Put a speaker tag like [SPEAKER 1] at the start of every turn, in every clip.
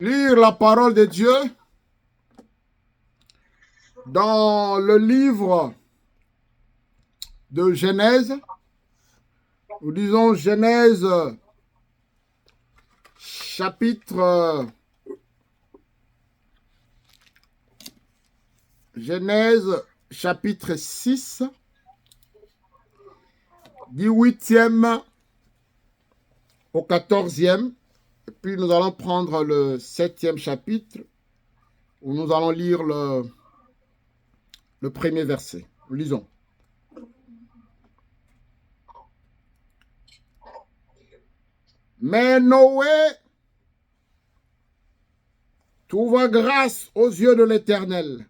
[SPEAKER 1] lire la parole de Dieu dans le livre de Genèse. Nous disons Genèse chapitre 6, du 8e au 14e. Et puis nous allons prendre le 7e chapitre où nous allons lire le premier verset. Nous lisons. Mais Noé trouva grâce aux yeux de l'Éternel.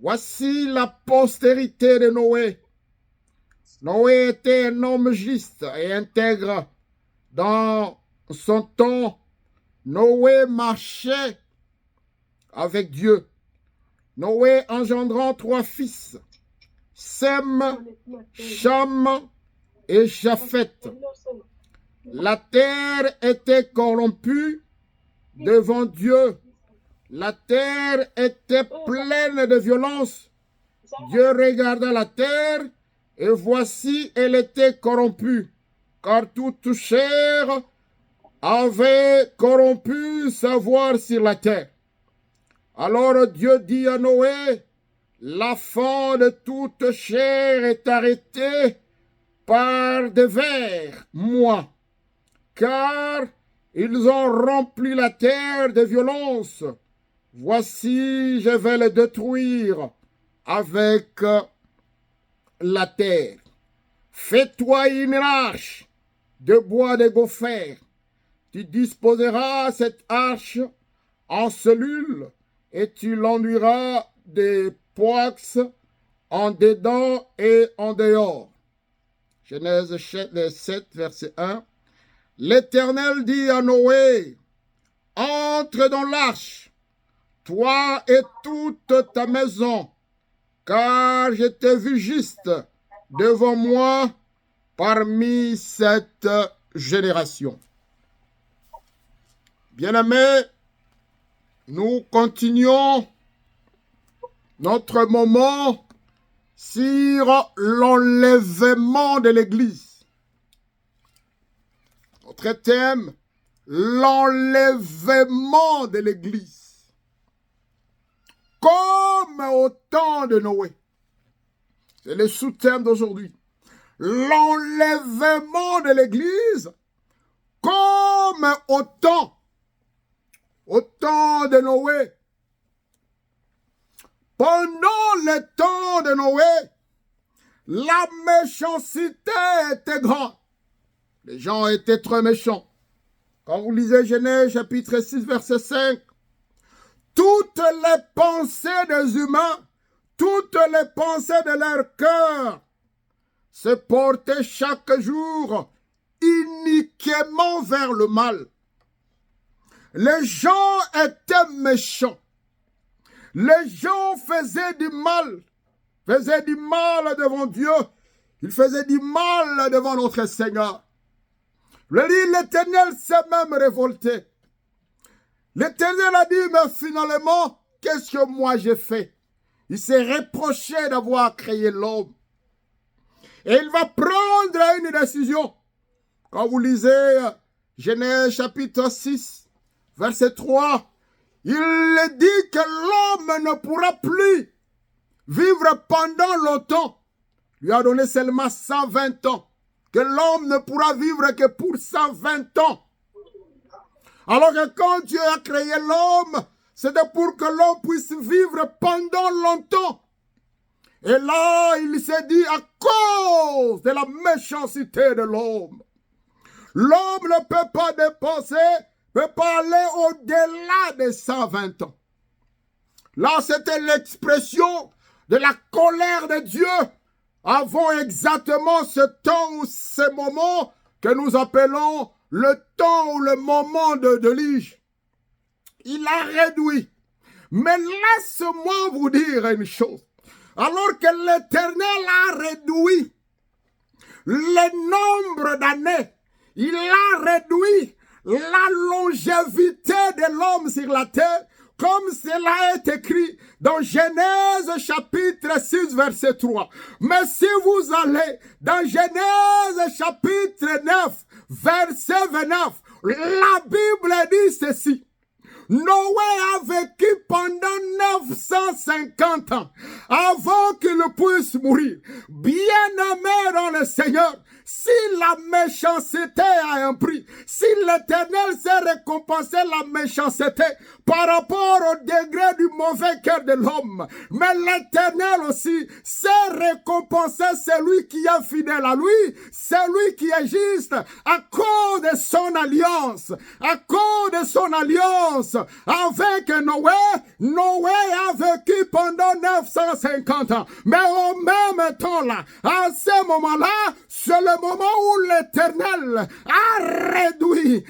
[SPEAKER 1] Voici la postérité de Noé. Noé était un homme juste et intègre. Dans son temps, Noé marchait avec Dieu. Noé engendrant 3 fils, Sem, Cham et Japheth. La terre était corrompue devant Dieu. La terre était pleine de violence. Dieu regarda la terre et voici, elle était corrompue, car toute chair avait corrompu sa voie sur la terre. Alors Dieu dit à Noé, la fin de toute chair est arrêtée par devers moi, car ils ont rempli la terre de violence. Voici, je vais les détruire avec la terre. Fais-toi une arche de bois de gopher. Tu disposeras cette arche en cellules et tu l'enduiras de poix en dedans et en dehors. Genèse 7, verset 1. L'Éternel dit à Noé, entre dans l'arche, toi et toute ta maison, car je t'ai vu juste devant moi parmi cette génération. Bien-aimés, nous continuons notre moment sur l'enlèvement de l'Église. Notre thème, l'enlèvement de l'Église. Comme au temps de Noé. C'est le sous-thème d'aujourd'hui. L'enlèvement de l'Église comme au temps de Noé. Pendant le temps de Noé, la méchanceté était grande. Les gens étaient très méchants. Quand vous lisez Genèse chapitre 6, verset 5, toutes les pensées des humains, toutes les pensées de leur cœur se portaient chaque jour uniquement vers le mal. Les gens étaient méchants. Les gens faisaient du mal devant Dieu. Ils faisaient du mal devant notre Seigneur. L'Éternel s'est même révolté. L'Éternel a dit, mais finalement, qu'est-ce que moi j'ai fait? Il s'est reproché d'avoir créé l'homme. Et il va prendre une décision. Quand vous lisez Genèse chapitre 6, verset 3, il dit que l'homme ne pourra plus vivre pendant longtemps. Il lui a donné seulement 120 ans. Que l'homme ne pourra vivre que pour 120 ans. Alors que quand Dieu a créé l'homme, c'était pour que l'homme puisse vivre pendant longtemps. Et là, il s'est dit, à cause de la méchanceté de l'homme, l'homme ne peut pas dépenser, ne peut pas aller au-delà de 120 ans. Là, c'était l'expression de la colère de Dieu avant exactement ce temps ou ce moment que nous appelons le temps ou le moment de lige. Il a réduit. Mais laisse-moi vous dire une chose. Alors que l'Éternel a réduit le nombre d'années, il a réduit la longévité de l'homme sur la terre, comme cela est écrit dans Genèse chapitre 6 verset 3. Mais si vous allez dans Genèse chapitre 9 verset 29, la Bible dit ceci. Noé a vécu pendant 950 ans avant qu'il puisse mourir. Bien-aimé dans le Seigneur, si la méchanceté a un prix, si l'Éternel sait récompenser la méchanceté par rapport au degré du mauvais cœur de l'homme, mais l'Éternel aussi sait récompenser celui qui est fidèle à lui, celui qui est juste à cause de son alliance, avec Noé. Noé a vécu pendant 950 ans, mais au même temps là, à ce moment-là, c'est le moment où l'Éternel a réduit,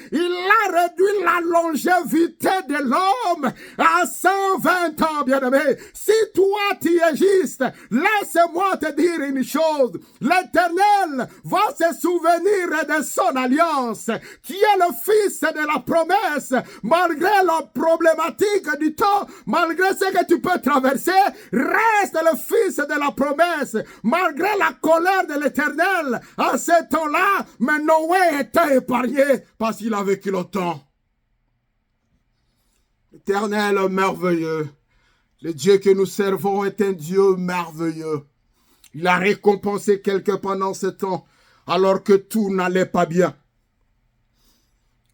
[SPEAKER 1] la longévité de l'homme à 120 ans, bien-aimé. Si toi tu es juste, laisse-moi te dire une chose. L'Éternel va se souvenir de son alliance, qui est le fils de la promesse, malgré la problématique du temps, malgré ce que tu peux traverser, reste le fils de la promesse, malgré la colère de l'Éternel. À ce temps-là, mais Noé était épargné parce qu'il a vécu longtemps. L'Éternel merveilleux, le Dieu que nous servons est un Dieu merveilleux. Il a récompensé quelqu'un pendant ce temps, alors que tout n'allait pas bien.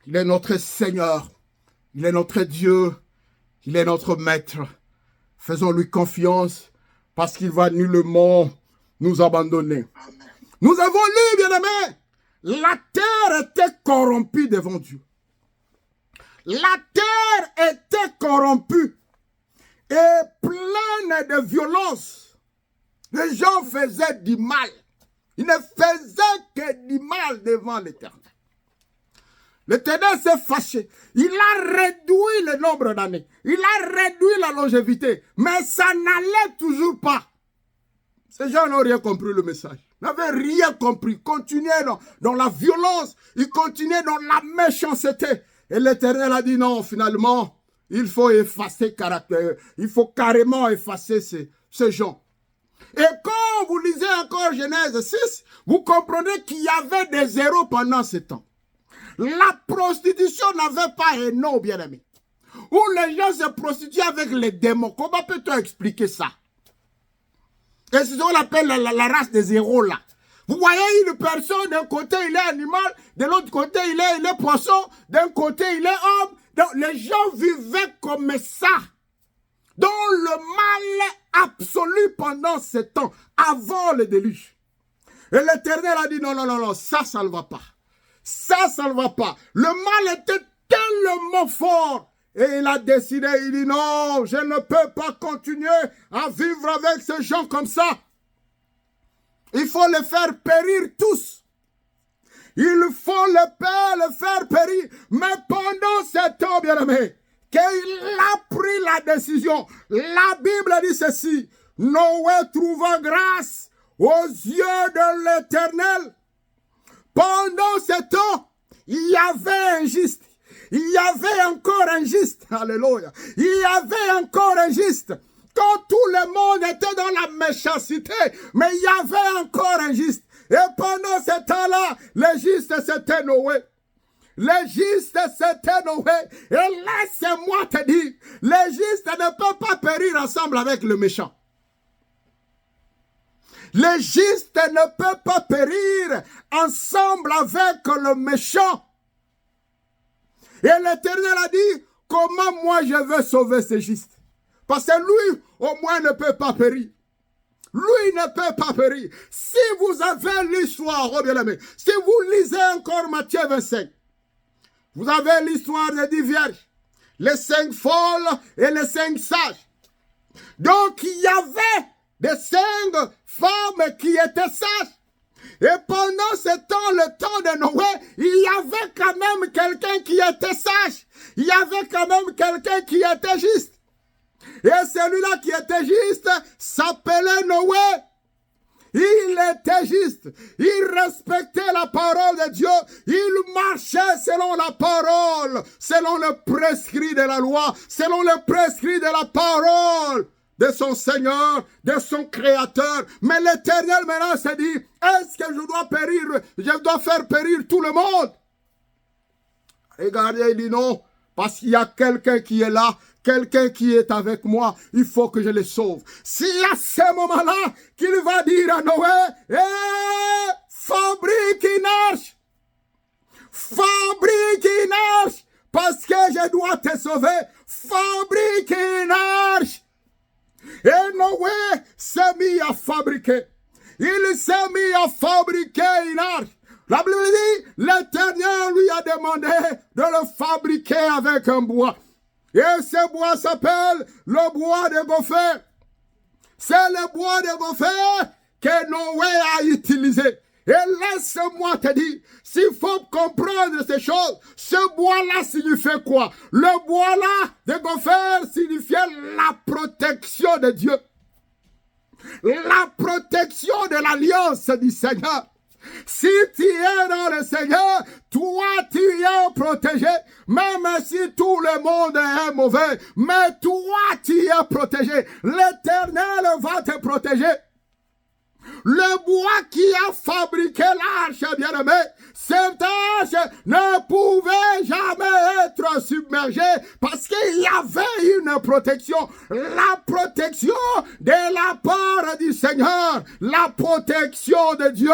[SPEAKER 1] Il est notre Seigneur, il est notre Dieu, il est notre Maître. Faisons-lui confiance, parce qu'il va nullement nous abandonner. Amen. Nous avons lu, bien-aimés, la terre était corrompue devant Dieu. La terre était corrompue et pleine de violence. Les gens faisaient du mal. Ils ne faisaient que du mal devant l'Éternel. L'Éternel s'est fâché. Il a réduit le nombre d'années. Il a réduit la longévité. Mais ça n'allait toujours pas. Ces gens n'ont rien compris le message. Ils n'avaient rien compris. Ils continuaient dans la violence. Ils continuaient dans la méchanceté. Et l'Éternel a dit non, finalement, il faut effacer caractère. Il faut carrément effacer ces gens. Et quand vous lisez encore Genèse 6, vous comprenez qu'il y avait des zéros pendant ce temps. La prostitution n'avait pas un nom, bien-aimé. Où les gens se prostituent avec les démons. Comment peut-on expliquer ça? Et c'est ce qu'on appelle la race des zéros là. Vous voyez une personne, d'un côté il est animal, de l'autre côté il est poisson, d'un côté il est homme. Donc les gens vivaient comme ça. Dans le mal absolu pendant ce temps, avant le déluge. Et l'Éternel a dit non, ça ne va pas. Ça ne va pas. Le mal était tellement fort. Et il a décidé, il dit non, je ne peux pas continuer à vivre avec ces gens comme ça. Il faut les faire périr tous. Il faut les faire périr. Mais pendant ce temps, bien-aimé, qu'il a pris la décision, la Bible dit ceci, Noé trouva grâce aux yeux de l'Éternel. Pendant ce temps, il y avait un juste. Il y avait encore un juste. Alléluia. Il y avait encore un juste. Quand tout le monde était dans la méchanceté, mais il y avait encore un juste. Et pendant ce temps-là, le juste c'était Noé. Le juste c'était Noé. Et laisse-moi te dire, le juste ne peut pas périr ensemble avec le méchant. Le juste ne peut pas périr ensemble avec le méchant. Et l'Éternel a dit, comment moi je veux sauver ce juste? Parce que lui, au moins, ne peut pas périr. Lui ne peut pas périr. Si vous avez l'histoire, oh bien-aimé, si vous lisez encore Matthieu 25, vous avez l'histoire des 10 vierges, les 5 folles et les 5 sages. Donc, il y avait des 5 femmes qui étaient sages. Et pendant ce temps, le temps de Noé, il y avait quand même quelqu'un qui était sage. Il y avait quand même quelqu'un qui était juste. Et celui-là qui était juste s'appelait Noé. il était juste, il respectait la parole de Dieu, il marchait selon la parole, selon le prescrit de la loi, selon le prescrit de la parole de son Seigneur, de son Créateur. Mais l'Éternel maintenant se dit, est-ce que je dois faire périr tout le monde? Regardez, il dit non, parce qu'il y a quelqu'un qui est là, quelqu'un qui est avec moi, il faut que je les sauve. C'est à ce moment-là qu'il va dire à Noé, fabrique une arche, parce que je dois te sauver, fabrique une arche. Et Noé s'est mis à fabriquer. Il s'est mis à fabriquer une arche. La Bible dit, l'Éternel lui a demandé de le fabriquer avec un bois. Et ce bois s'appelle le bois de gopher. C'est le bois de gopher que Noé a utilisé. Et laisse-moi te dire, s'il faut comprendre ces choses, ce bois-là signifie quoi? Le bois-là de gopher signifiait la protection de Dieu. La protection de l'alliance du Seigneur. Si tu es dans le Seigneur, toi tu es protégé, même si tout le monde est mauvais, mais toi tu es protégé. L'Éternel va te protéger. Le bois qui a fabriqué l'arche, bien-aimé, cette arche ne pouvait jamais être submergée parce qu'il y avait une protection. La protection de la part du Seigneur, la protection de Dieu.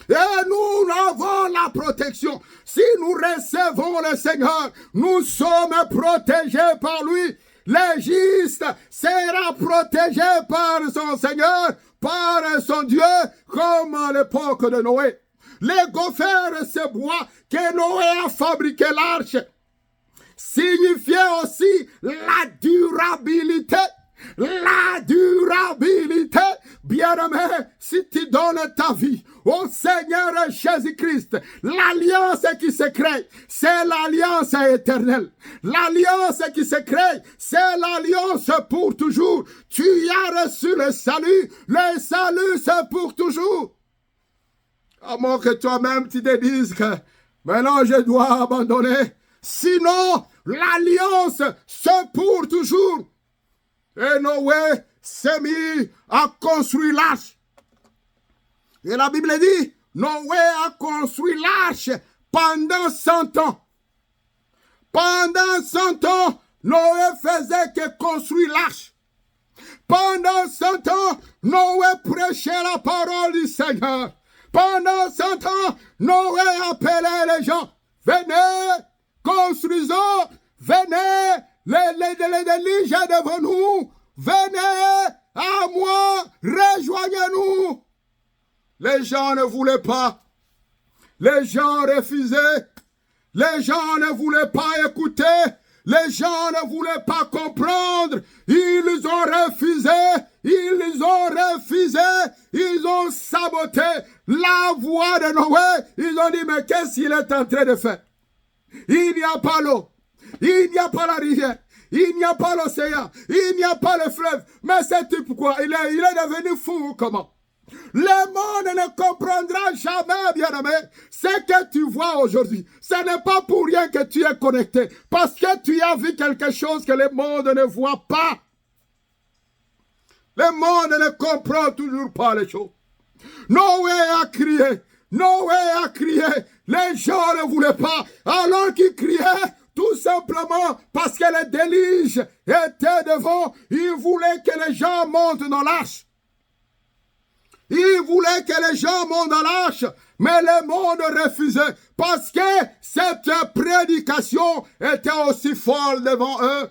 [SPEAKER 1] Et nous avons la protection. Si nous recevons le Seigneur, nous sommes protégés par lui. Le juste sera protégé par son Seigneur, par son Dieu, comme à l'époque de Noé. Les gophers, ce bois que Noé a fabriqué l'arche, signifiait aussi la durabilité. La durabilité, bien-aimé, si tu donnes ta vie au Seigneur Jésus-Christ, l'alliance qui se crée, c'est l'alliance éternelle. L'alliance qui se crée, c'est l'alliance pour toujours. Tu as reçu le salut c'est pour toujours. À moins que toi-même tu te dises que maintenant je dois abandonner. Sinon, l'alliance c'est pour toujours. Et Noé s'est mis à construire l'arche. Et la Bible dit, Noé a construit l'arche pendant 100 ans. Pendant 100 ans, Noé faisait que construire l'arche. Pendant 100 ans, Noé prêchait la parole du Seigneur. Pendant 100 ans, Noé appelait les gens. Venez, construisons, venez. Les gens devant nous, venez à moi, rejoignez-nous. Les gens ne voulaient pas. Les gens refusaient. Les gens ne voulaient pas écouter. Les gens ne voulaient pas comprendre. Ils ont refusé. Ils ont refusé. Ils ont saboté la voix de Noé. Ils ont dit, mais qu'est-ce qu'il est en train de faire? Il n'y a pas l'eau. Il n'y a pas la rivière, il n'y a pas l'océan, il n'y a pas le fleuve. Mais c'est pourquoi il est devenu fou ou comment? Le monde ne comprendra jamais, bien-aimé, ce que tu vois aujourd'hui. Ce n'est pas pour rien que tu es connecté, parce que tu as vu quelque chose que le monde ne voit pas. Le monde ne comprend toujours pas les choses. Noé a crié, les gens ne voulaient pas, alors qu'il criait. Tout simplement parce que le déluge était devant. Il voulait que les gens montent dans l'arche. Il voulait que les gens montent dans l'arche. Mais le monde refusait. Parce que cette prédication était aussi folle devant eux.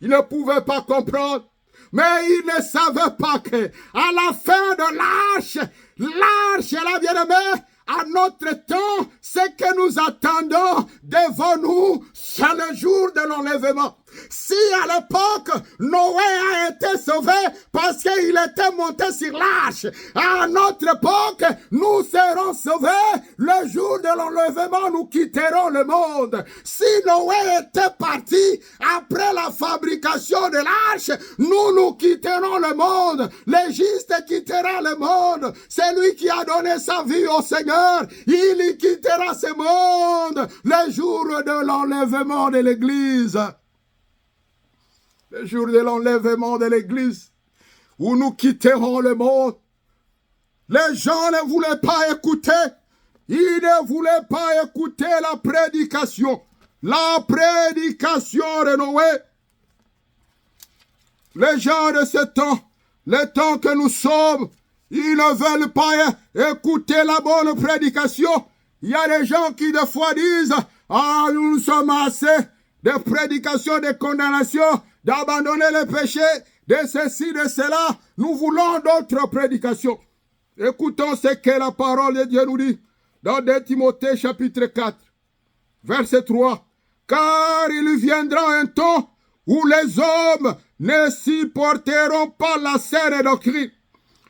[SPEAKER 1] Ils ne pouvaient pas comprendre. Mais ils ne savaient pas que à la fin de l'arche, la bien-aimée, à notre temps, ce que nous attendons devant nous, c'est le jour de l'enlèvement. Si à l'époque, Noé a été sauvé parce qu'il était monté sur l'arche, à notre époque, nous serons sauvés. Le jour de l'enlèvement, nous quitterons le monde. Si Noé était parti après la fabrication de l'arche, nous quitterons le monde. Le juste quittera le monde. C'est lui qui a donné sa vie au Seigneur. Il y quittera ce monde le jour de l'enlèvement de l'Église. Le jour de l'enlèvement de l'Église, où nous quitterons le monde. Les gens ne voulaient pas écouter. Ils ne voulaient pas écouter la prédication. La prédication de Noé. Les gens de ce temps, le temps que nous sommes, ils ne veulent pas écouter la bonne prédication. Il y a des gens qui des fois disent, ah, nous sommes assez de prédication, de condamnation, d'abandonner le péché, de ceci, de cela. Nous voulons d'autres prédications. Écoutons ce que la parole de Dieu nous dit dans 2 Timothée chapitre 4, verset 3. Car il viendra un temps où les hommes ne supporteront pas la saine doctrine,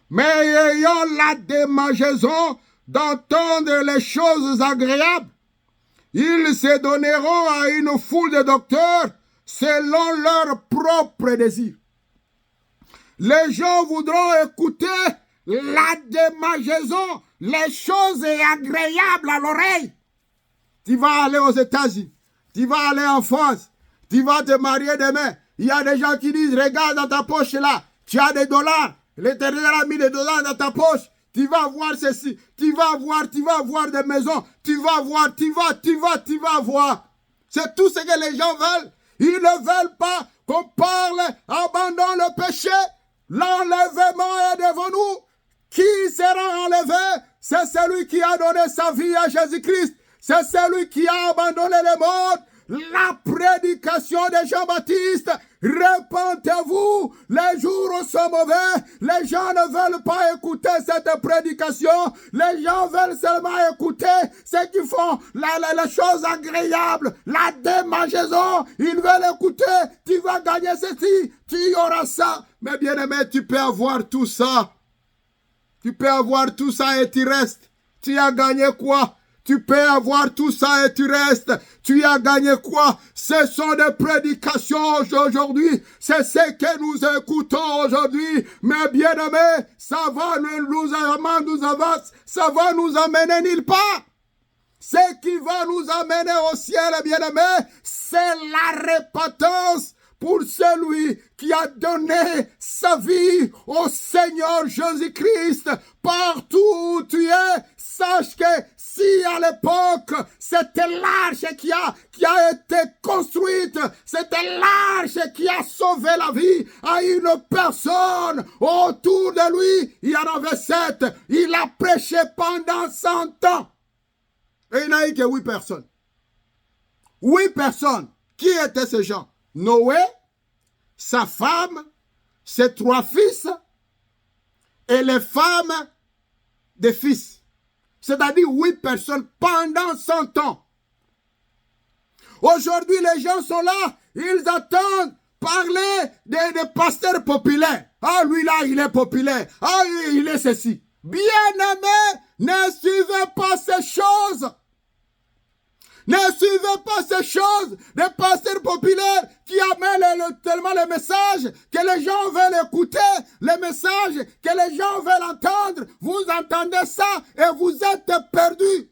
[SPEAKER 1] mais ayant la démangeaison d'entendre les choses agréables, ils se donneront à une foule de docteurs selon leur propre désir. Les gens voudront écouter la démangeaison, les choses agréables à l'oreille. Tu vas aller aux États-Unis, tu vas aller en France, tu vas te marier demain. Il y a des gens qui disent, regarde dans ta poche là, tu as des dollars. L'Éternel a mis des dollars dans ta poche. Tu vas voir ceci, tu vas voir des maisons, tu vas voir. C'est tout ce que les gens veulent. Ils ne veulent pas qu'on parle, abandonne le péché. L'enlèvement est devant nous. Qui sera enlevé? C'est celui qui a donné sa vie à Jésus-Christ. C'est celui qui a abandonné le monde. La prédication de Jean-Baptiste, repentez-vous, les jours sont mauvais, les gens ne veulent pas écouter cette prédication, les gens veulent seulement écouter ceux qui font les choses agréables, la démangeaison, ils veulent écouter, tu vas gagner ceci, tu auras ça, mais bien aimé, tu peux avoir tout ça, et tu restes, tu as gagné quoi? Tu peux avoir tout ça et tu restes. Tu as gagné quoi? Ce sont des prédications aujourd'hui. C'est ce que nous écoutons aujourd'hui. Mais bien aimé, ça va nous amener nulle part. Ce qui va nous amener au ciel, bien aimé, c'est la repentance pour celui qui a donné sa vie au Seigneur Jésus-Christ. Partout où tu es, sache que si à l'époque, c'était l'arche qui a été construite, c'était l'arche qui a sauvé la vie à une personne autour de lui, il y en avait 7. Il a prêché pendant 100 ans. Et il n'a eu que 8 personnes. 8 personnes. Qui étaient ces gens? Noé, sa femme, ses 3 fils et les femmes des fils. C'est-à-dire 8 personnes pendant 100 ans. Aujourd'hui, les gens sont là, ils attendent parler des pasteurs populaires. Ah, lui là, il est populaire. Ah, il est ceci. Bien-aimés, ne suivez pas ces choses. Ne suivez pas ces choses des pasteurs populaires qui amènent tellement le message que les gens veulent écouter, le message que les gens veulent entendre. Vous entendez ça et vous êtes perdus.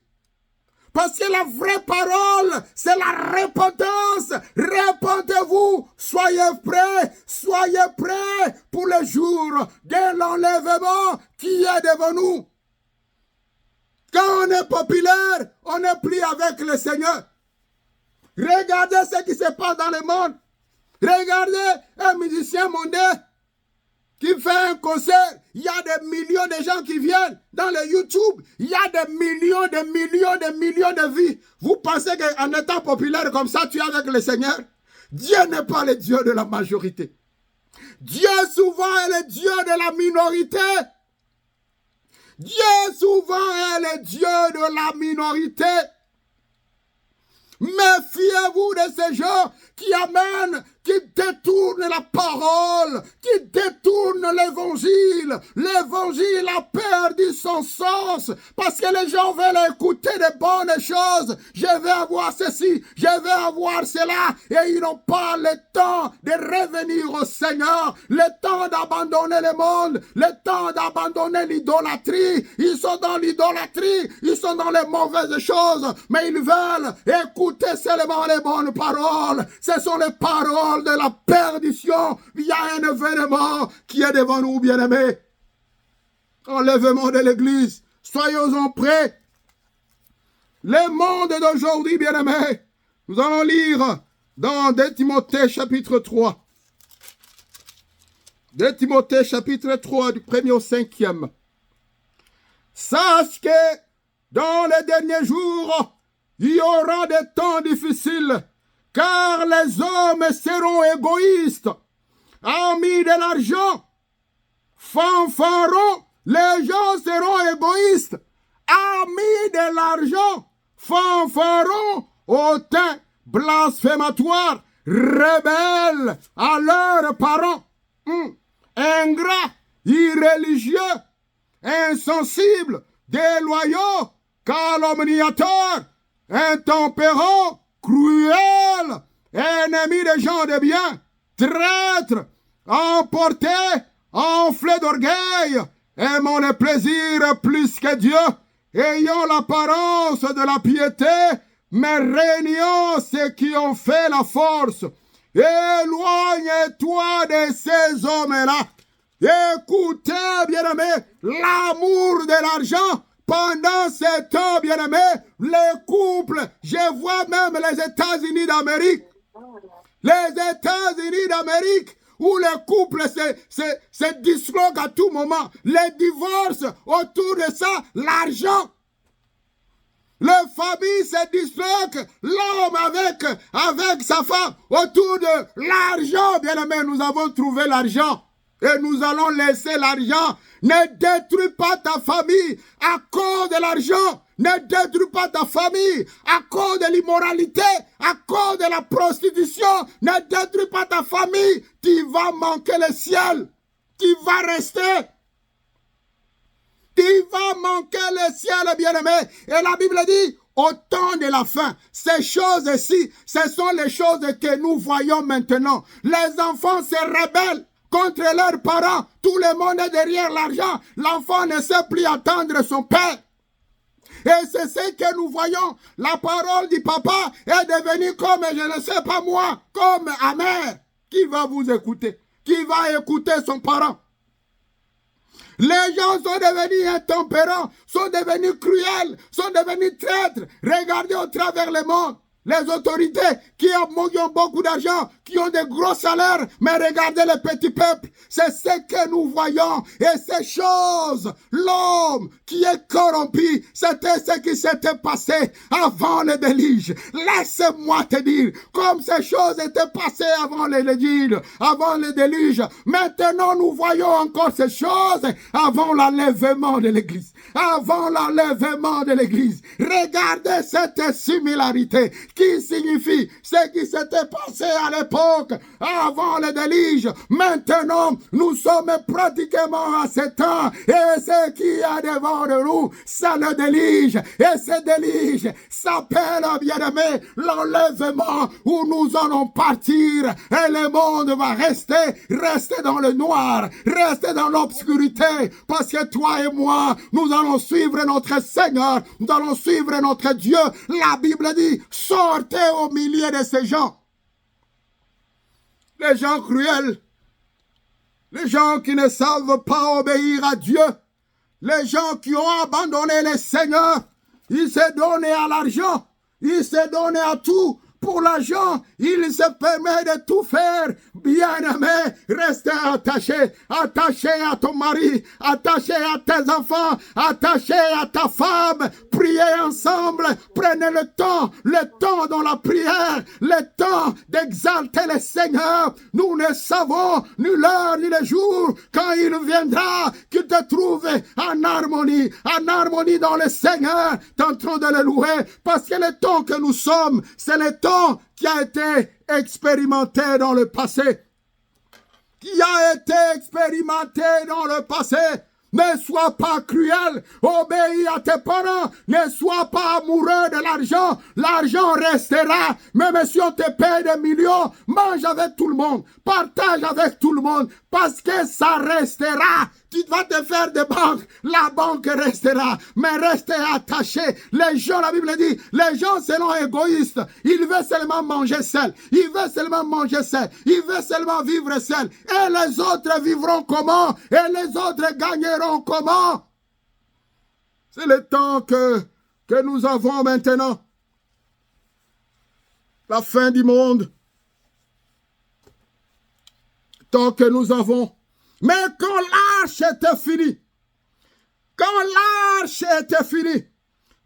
[SPEAKER 1] Parce que la vraie parole, c'est la repentance. Repentez-vous, soyez prêts pour le jour de l'enlèvement qui est devant nous. Quand on est populaire, on n'est plus avec le Seigneur. Regardez ce qui se passe dans le monde. Regardez un musicien mondain qui fait un concert. Il y a des millions de gens qui viennent dans le YouTube. Il y a des millions de vies. Vous pensez qu'en étant populaire comme ça, tu es avec le Seigneur? Dieu n'est pas le Dieu de la majorité. Dieu souvent est le Dieu de la minorité. Dieu souvent est le Dieu de la minorité. Méfiez-vous de ces gens qui amènent, qui détournent la parole, qui détournent l'évangile. L'évangile a perdu son sens parce que les gens veulent écouter des bonnes choses. Je vais avoir ceci, je vais avoir cela, et ils n'ont pas le temps de revenir au Seigneur, le temps d'abandonner le monde, le temps d'abandonner l'idolâtrie. Ils sont dans l'idolâtrie, ils sont dans les mauvaises choses, mais ils veulent écouter seulement les bonnes paroles. Ce sont les paroles de la perdition. Il y a un événement qui est devant nous, bien-aimés. Enlèvement de l'Église. Soyons-en prêts. Le monde d'aujourd'hui, bien-aimés, nous allons lire dans 2 Timothée chapitre 3. 2 Timothée chapitre 3 du 1er au 5e. Sache que dans les derniers jours, il y aura des temps difficiles, car les hommes seront égoïstes, amis de l'argent, fanfarons, les gens seront égoïstes, amis de l'argent, fanfarons, hautains, blasphématoires, rebelles à leurs parents, ingrats, irréligieux, insensibles, déloyaux, calomniateurs, intempérants, cruels, ennemis des gens de bien, traîtres, emportés, enflés d'orgueil, aimant le plaisir plus que Dieu, ayant l'apparence de la piété, mais régnant ceux qui ont fait la force. Éloigne-toi de ces hommes-là. Écoutez, bien-aimés, l'amour de l'argent. Pendant ces temps, bien-aimés, les couples, je vois même les États-Unis d'Amérique. Les États-Unis d'Amérique, où les couples se disloquent à tout moment. Les divorces, autour de ça, l'argent. Les familles se disloquent, l'homme avec sa femme, autour de l'argent. Bien-aimés, nous avons trouvé l'argent. Et nous allons laisser l'argent. Ne détruis pas ta famille à cause de l'argent. Ne détruis pas ta famille à cause de l'immoralité, à cause de la prostitution. Ne détruis pas ta famille. Tu vas manquer le ciel. Tu vas rester. Tu vas manquer le ciel, bien-aimé. Et la Bible dit, au temps de la fin, ces choses-ci, ce sont les choses que nous voyons maintenant. Les enfants se rebellent contre leurs parents. Tout le monde est derrière l'argent. L'enfant ne sait plus attendre son père. Et c'est ce que nous voyons. La parole du papa est devenue comme, je ne sais pas moi, comme amer. Qui va vous écouter? Qui va écouter son parent? Les gens sont devenus intempérants, sont devenus cruels, sont devenus traîtres. Regardez au travers le monde. Les autorités qui ont beaucoup d'argent, qui ont de gros salaires, mais regardez le petit peuple. C'est ce que nous voyons. Et ces choses, l'homme qui est corrompu, c'était ce qui s'était passé avant le déluge. Laisse-moi te dire, comme ces choses étaient passées avant le déluge, maintenant nous voyons encore ces choses avant l'enlèvement de l'Église. Avant l'enlèvement de l'Église. Regardez cette similarité qui signifie ce qui s'était passé à l'époque avant le déluge. Maintenant, nous sommes pratiquement à ce temps et ce qui est devant de nous, c'est le déluge. Et ce déluge s'appelle, bien-aimé, l'enlèvement où nous allons partir et le monde va rester dans le noir, rester dans l'obscurité, parce que toi et moi, nous allons suivre notre Seigneur, nous allons suivre notre Dieu. La Bible dit, sortez au milieu de ces gens. Les gens cruels, les gens qui ne savent pas obéir à Dieu, les gens qui ont abandonné le Seigneur, ils se donnent à l'argent, ils se donnent à tout. Pour l'argent, il se permet de tout faire. Bien-aimé, restez attaché à ton mari, attaché à tes enfants, attaché à ta femme. Priez ensemble, prenez le temps dans la prière, le temps d'exalter le Seigneur. Nous ne savons ni l'heure ni le jour quand il viendra, qu'il te trouve en harmonie dans le Seigneur, t'es en train de le louer, parce que le temps que nous sommes, c'est le temps qui a été expérimenté dans le passé. Qui a été expérimenté dans le passé. Ne sois pas cruel, obéis à tes parents, ne sois pas amoureux de l'argent, l'argent restera, même si on te paie des millions, mange avec tout le monde, partage avec tout le monde, parce que ça restera. Tu vas te faire des banques, la banque restera, mais restez attaché. Les gens, la Bible dit, les gens seront égoïstes, ils veulent seulement manger seul, ils veulent seulement manger seul, ils veulent seulement vivre seul, et les autres vivront comment? Et les autres gagneront comment? C'est le temps que nous avons maintenant. La fin du monde. Tant que nous avons. Mais quand l'arche était finie,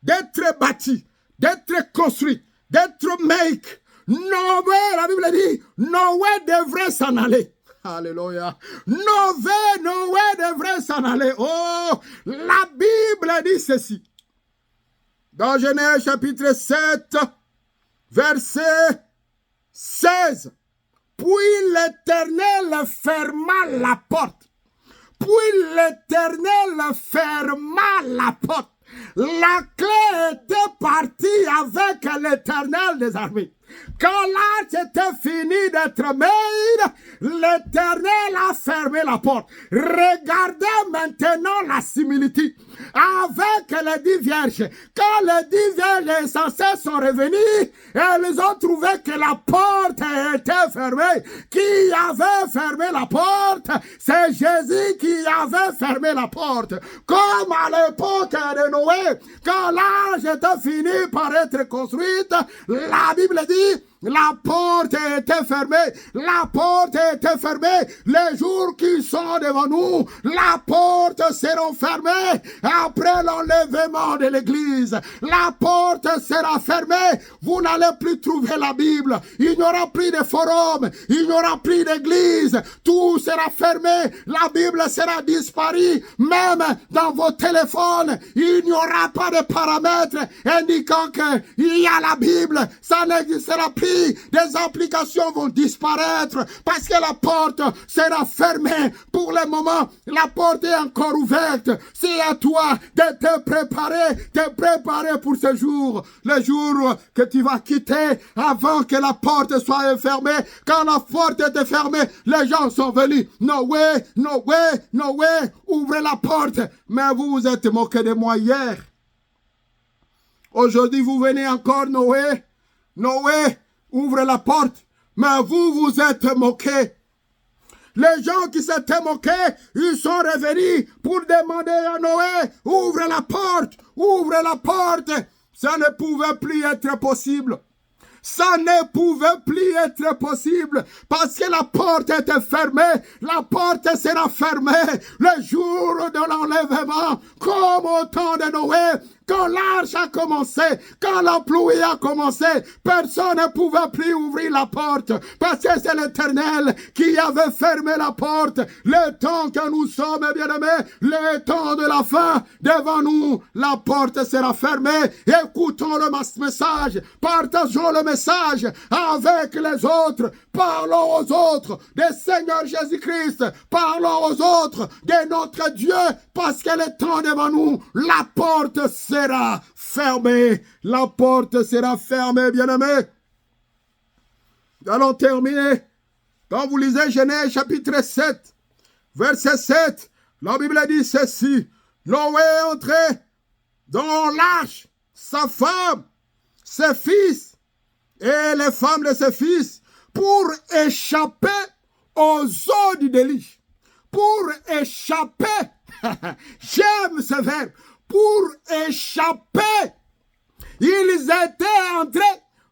[SPEAKER 1] d'être bâtie, d'être construite, d'être make, Noé, la Bible dit, Noé devrait s'en aller. Alléluia. Noé devrait s'en aller. Oh, la Bible dit ceci. Dans Genèse chapitre 7, verset 16. Puis l'Éternel ferma la porte. La clé était partie avec l'Éternel des armées. Quand l'arche était fini d'être mise, l'Éternel a fermé la porte. Regardez maintenant la similitude avec les 10 vierges. Quand les 10 vierges insensées sont revenues, elles ont trouvé que la porte était fermée. Qui avait fermé la porte? C'est Jésus qui avait fermé la porte. Comme à l'époque de Noé, quand l'arche était fini par être construite, la Bible dit, la porte était fermée. La porte était fermée. Les jours qui sont devant nous, la porte sera fermée. Après l'enlèvement de l'église, la porte sera fermée. Vous n'allez plus trouver la Bible. Il n'y aura plus de forum. Il n'y aura plus d'église. Tout sera fermé. La Bible sera disparue. Même dans vos téléphones, il n'y aura pas de paramètres indiquant qu'il y a la Bible. Ça n'existera plus. Des applications vont disparaître parce que la porte sera fermée. Pour le moment, la porte est encore ouverte. C'est à toi de te préparer pour ce jour. Le jour que tu vas quitter avant que la porte soit fermée. Quand la porte est fermée, les gens sont venus. Noé, ouvrez la porte. Mais vous vous êtes moqué de moi hier. Aujourd'hui, vous venez encore, Noé, ouvre la porte, mais vous êtes moqués. Les gens qui s'étaient moqués, ils sont revenus pour demander à Noé, ouvre la porte. Ça ne pouvait plus être possible. Ça ne pouvait plus être possible parce que la porte était fermée. La porte sera fermée le jour de l'enlèvement, comme au temps de Noé. Quand l'arche a commencé, quand la pluie a commencé, personne ne pouvait plus ouvrir la porte parce que c'est l'Éternel qui avait fermé la porte. Le temps que nous sommes, bien-aimés, le temps de la fin, devant nous, la porte sera fermée. Écoutons le message, partageons le message avec les autres, parlons aux autres du Seigneur Jésus-Christ, parlons aux autres de notre Dieu, parce que le temps devant nous, la porte sera fermée. La porte sera fermée, bien-aimés. Nous allons terminer. Quand vous lisez Genèse chapitre 7, verset 7, la Bible dit ceci. Noé est entré dans l'arche, sa femme, ses fils et les femmes de ses fils pour échapper aux eaux du déluge. Pour échapper, j'aime ce verbe, pour échapper. Ils étaient entrés,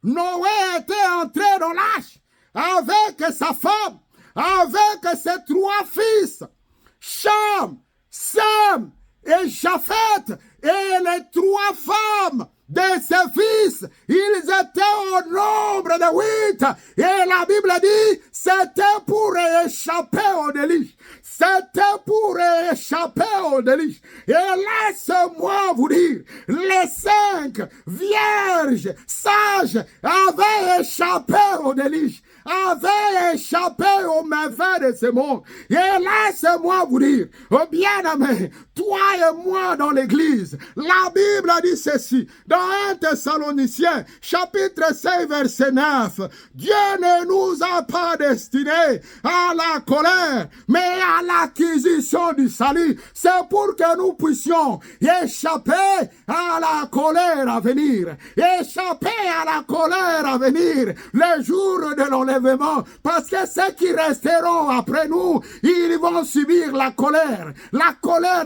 [SPEAKER 1] Noé était entré dans l'arche avec sa femme, avec ses 3 fils, Cham, Sem et Japheth, et les 3 femmes de ses fils, ils étaient au nombre de 8. Et la Bible dit, c'était pour échapper au déluge. C'était pour échapper au déluge. Et laisse-moi vous dire, les 5 vierges sages avaient échappé au déluge, avaient échappé au méfait de ce monde. Et laisse-moi vous dire, oh bien-aimé, toi et moi dans l'église, la Bible dit ceci, dans 1 Thessaloniciens, chapitre 5, verset 9, Dieu ne nous a pas destinés à la colère, mais à l'acquisition du salut. C'est pour que nous puissions échapper à la colère à venir, échapper à la colère à venir, le jour de l'enlèvement, parce que ceux qui resteront après nous, ils vont subir la colère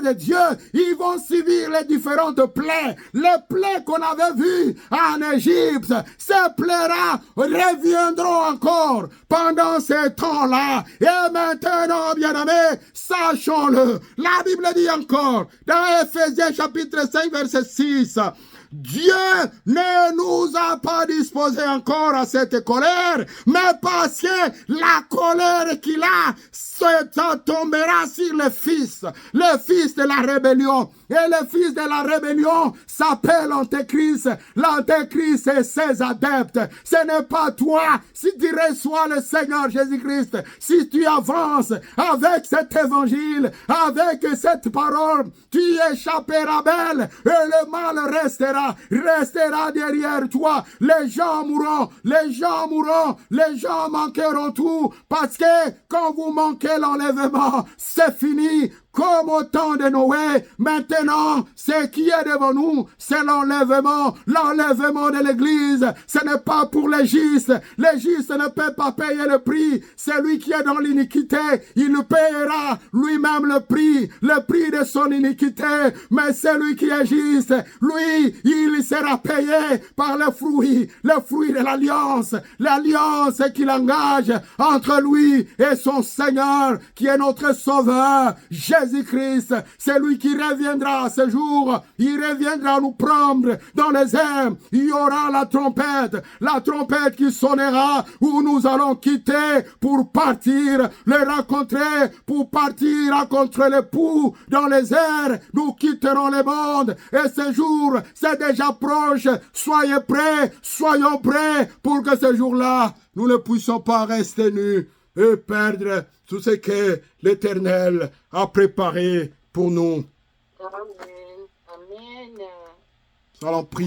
[SPEAKER 1] de Dieu, ils vont subir les différentes plaies, les plaies qu'on avait vues en Égypte. Ces plaies-là reviendront encore pendant ces temps-là. Et maintenant, bien-aimés, sachons-le. La Bible dit encore, dans Ephésiens chapitre 5, verset 6, Dieu ne nous a pas disposés encore à cette colère, mais parce que la colère qu'il a, ça tombera sur le fils de la rébellion. Et le fils de la rébellion s'appelle Antéchrist. L'Antéchrist et ses adeptes. Ce n'est pas toi. Si tu reçois le Seigneur Jésus-Christ, si tu avances avec cet évangile, avec cette parole, tu échapperas belle et le mal restera derrière toi. Les gens mourront, les gens manqueront tout, parce que quand vous manquez l'enlèvement, c'est fini. Comme au temps de Noé, maintenant, ce qui est devant nous, c'est l'enlèvement de l'église. Ce n'est pas pour les justes. Les justes ne peuvent pas payer le prix. Celui qui est dans l'iniquité, il paiera lui-même le prix de son iniquité. Mais celui qui est juste, lui, il sera payé par le fruit de l'alliance qu'il engage entre lui et son Seigneur, qui est notre Sauveur, Jésus-Christ. C'est lui qui reviendra ce jour. Il reviendra nous prendre dans les airs. Il y aura la trompette qui sonnera, où nous allons quitter pour partir le rencontrer, pour partir rencontrer l'époux dans les airs. Nous quitterons le monde et ce jour, c'est déjà proche. Soyons prêts pour que ce jour-là, nous ne puissions pas rester nus et perdre tout ce que l'Éternel a préparé pour nous.
[SPEAKER 2] Amen. Amen.
[SPEAKER 1] Nous allons prier.